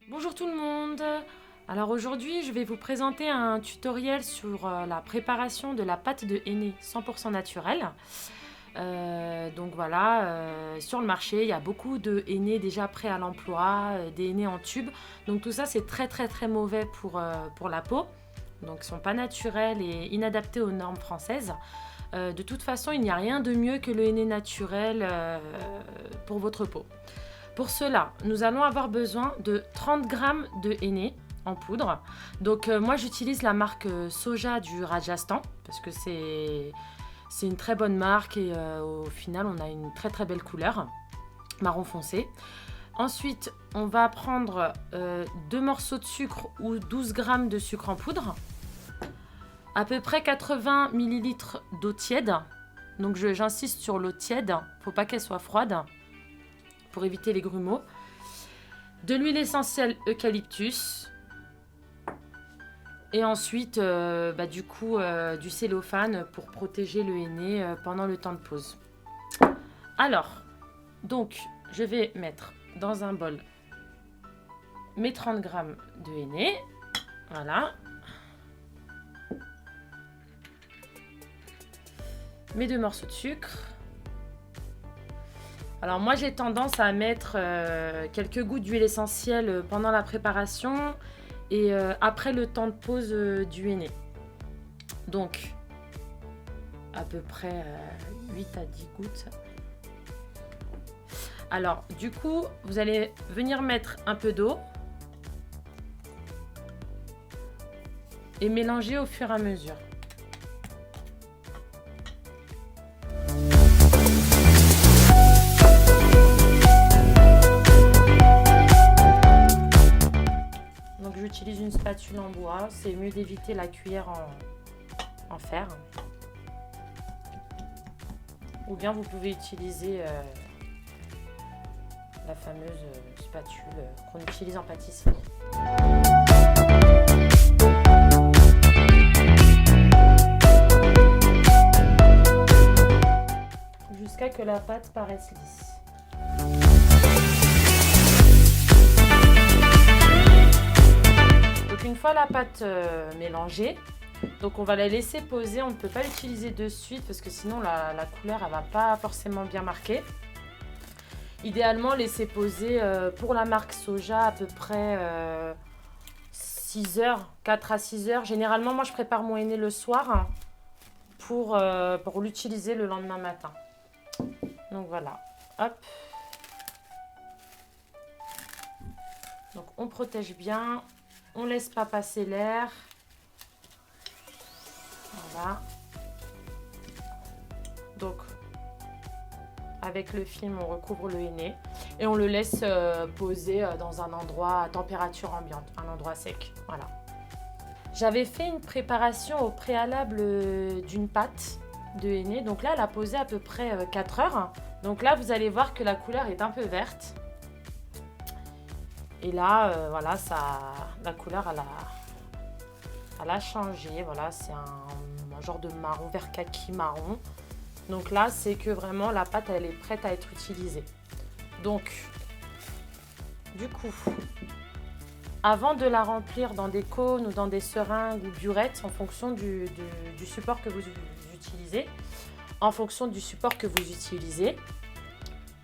Bonjour tout le monde. Alors aujourd'hui, je vais vous présenter un tutoriel sur la préparation de la pâte de henné 100% naturelle. Donc voilà, sur le marché, il y a beaucoup de henné déjà prêts à l'emploi, des henné en tube. Donc tout ça, c'est très mauvais pour la peau. Donc ils ne sont pas naturels et inadaptés aux normes françaises. De toute façon, il n'y a rien de mieux que le henné naturel pour votre peau. Pour cela, nous allons avoir besoin de 30 g de henné en poudre. Donc moi j'utilise la marque Soja du Rajasthan parce que c'est une très bonne marque et au final on a une très belle couleur, marron foncé. Ensuite, on va prendre 2 morceaux de sucre ou 12 g de sucre en poudre, à peu près 80 ml d'eau tiède. Donc j'insiste sur l'eau tiède, faut pas qu'elle soit froide, pour éviter les grumeaux. De l'huile essentielle eucalyptus. Et ensuite, du cellophane pour protéger le henné pendant le temps de pause. Alors, donc, je vais mettre dans un bol mes 30 g de henné. Voilà. Mes 2 morceaux de sucre. Alors moi j'ai tendance à mettre quelques gouttes d'huile essentielle pendant la préparation et après le temps de pause du henné. Donc à peu près 8 à 10 gouttes. Alors du coup vous allez venir mettre un peu d'eau et mélanger au fur et à mesure. J'utilise une spatule en bois, c'est mieux d'éviter la cuillère en fer. Ou bien vous pouvez utiliser la fameuse spatule qu'on utilise en pâtisserie. Jusqu'à que la pâte paraisse lisse. Une fois la pâte mélangée, donc on va la laisser poser, on ne peut pas l'utiliser de suite parce que sinon la couleur elle va pas forcément bien marquer. Idéalement laisser poser pour la marque Soja à peu près 6 heures, 4 à 6 heures. Généralement moi je prépare mon henné le soir pour l'utiliser le lendemain matin. Donc voilà, hop. Donc on protège bien. On ne laisse pas passer l'air. Voilà. Donc, avec le film, on recouvre le henné et on le laisse poser dans un endroit à température ambiante, un endroit sec. Voilà. J'avais fait une préparation au préalable d'une pâte de henné. Donc là, elle a posé à peu près 4 heures. Donc là, vous allez voir que la couleur est un peu verte. Et là, voilà, la couleur, elle a changé. Voilà, c'est un genre de marron, vert kaki marron. Donc là, c'est que vraiment, la pâte, elle est prête à être utilisée. Donc, du coup, avant de la remplir dans des cônes ou dans des seringues ou burettes, en fonction du support que vous utilisez,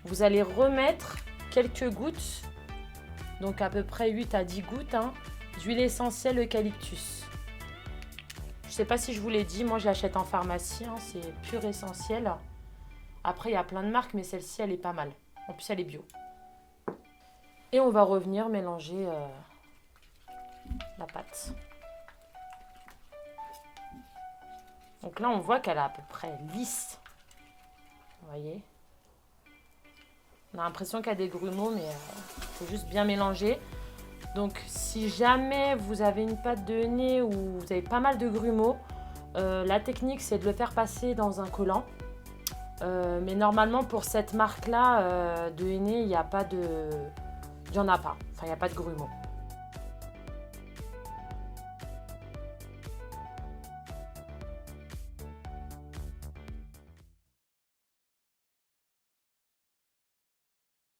vous allez remettre quelques gouttes, donc à peu près 8 à 10 gouttes d'huile essentielle eucalyptus. Je ne sais pas si je vous l'ai dit, moi je l'achète en pharmacie, c'est pur essentiel. Après il y a plein de marques, mais celle-ci elle est pas mal. En plus elle est bio. Et on va revenir mélanger la pâte. Donc là on voit qu'elle est à peu près lisse. Vous voyez ? On a l'impression qu'il y a des grumeaux, mais il faut juste bien mélanger. Donc, si jamais vous avez une pâte de henné où vous avez pas mal de grumeaux, la technique, c'est de le faire passer dans un collant. Mais normalement, pour cette marque-là de henné, il n'y a pas de... Il n'y en a pas. Enfin, il n'y a pas de grumeaux.